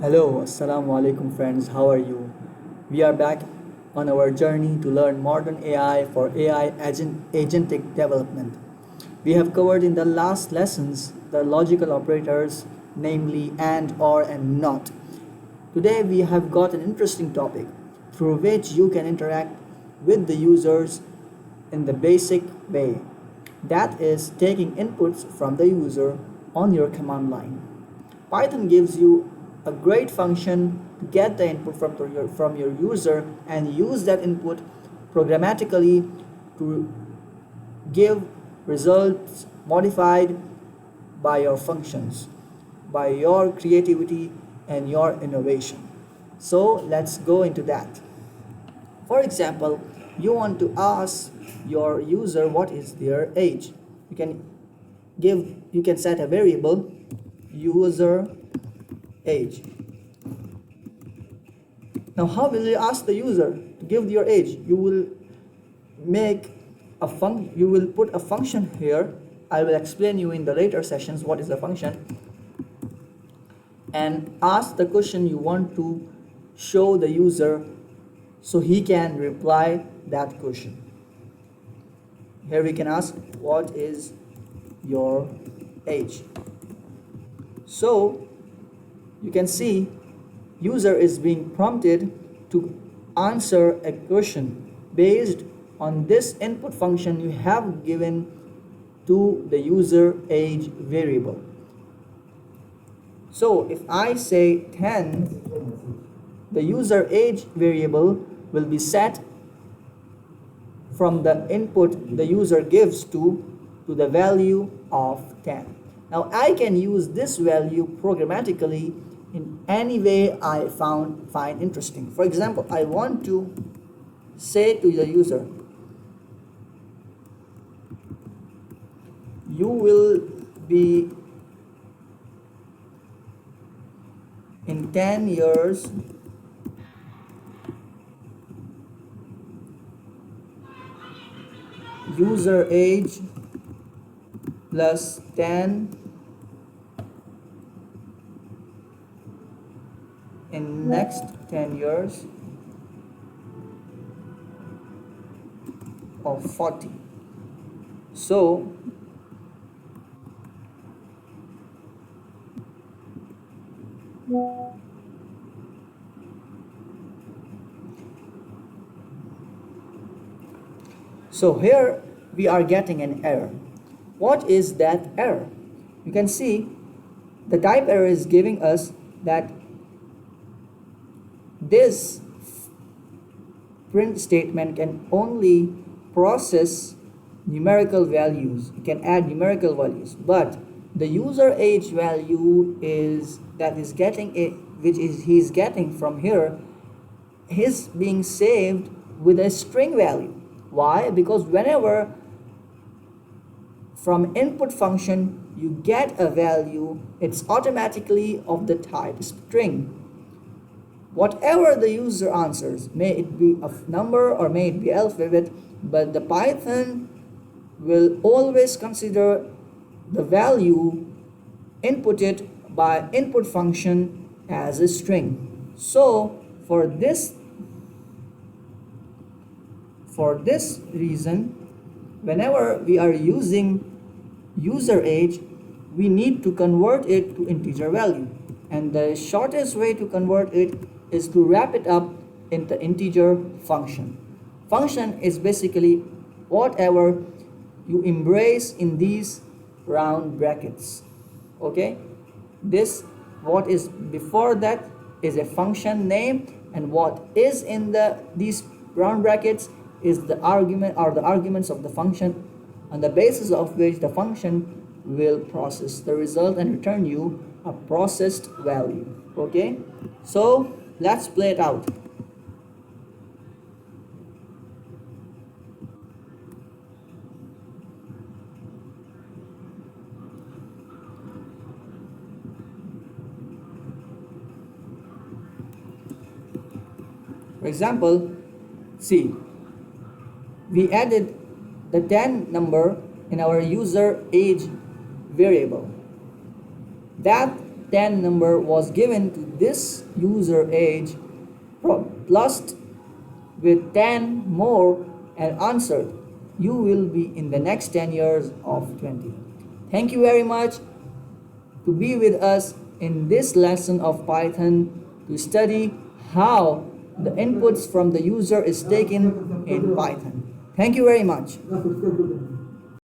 Hello, Assalamu alaikum friends, how are you? We are back on our journey to learn modern AI for agentic development. We have covered in the last lessons the logical operators, namely and, or, and not. Today we have got an interesting topic through which you can interact with the users in the basic way. That is taking inputs from the user on your command line. Python gives you a great function to get the input from your user and use that input programmatically to give results modified by your functions, by your creativity and your innovation. So let's go into that. For example, you want to ask your user what is their age. You can you can set a variable user age. Now, how will you ask the user to give your age? You will make you will put a function here. I will explain you in the later sessions what is the function, and ask the question you want to show the user so he can reply that question. Here we can ask what is your age. So you can see user is being prompted to answer a question based on this input function you have given to the user age variable. So if I say 10, the user age variable will be set from the input the user gives to the value of 10. Now I can use this value programmatically in any way I find interesting. For example, I want to say to the user, you will be in 10 years user age plus 10 in next 10 years of 40. So here we are getting an error. What is that error? You can see the type error is giving us that this print statement can only process numerical values. You can add numerical values, but the user age value is that is getting it, which is he's getting from here, is being saved with a string value. Why? Because whenever from input function you get a value, it's automatically of the type string. Whatever the user answers, may it be a number or may it be alphabet, but the Python will always consider the value inputted by input function as a string. So for this reason, whenever we are using user age, we need to convert it to integer value, and the shortest way to convert it is to wrap it up in the integer function. Function is basically whatever you embrace in these round brackets. Okay, this what is before that is a function name, and what is in these round brackets is the argument or the arguments of the function, on the basis of which the function will process the result and return you a processed value. Okay, so let's play it out. For example, see, we added the 10 number in our user age variable. That 10 number was given to this user age plus with 10 more and answered, you will be in the next 10 years of 20. Thank you very much to be with us in this lesson of Python to study how the inputs from the user is taken in Python. Thank you very much.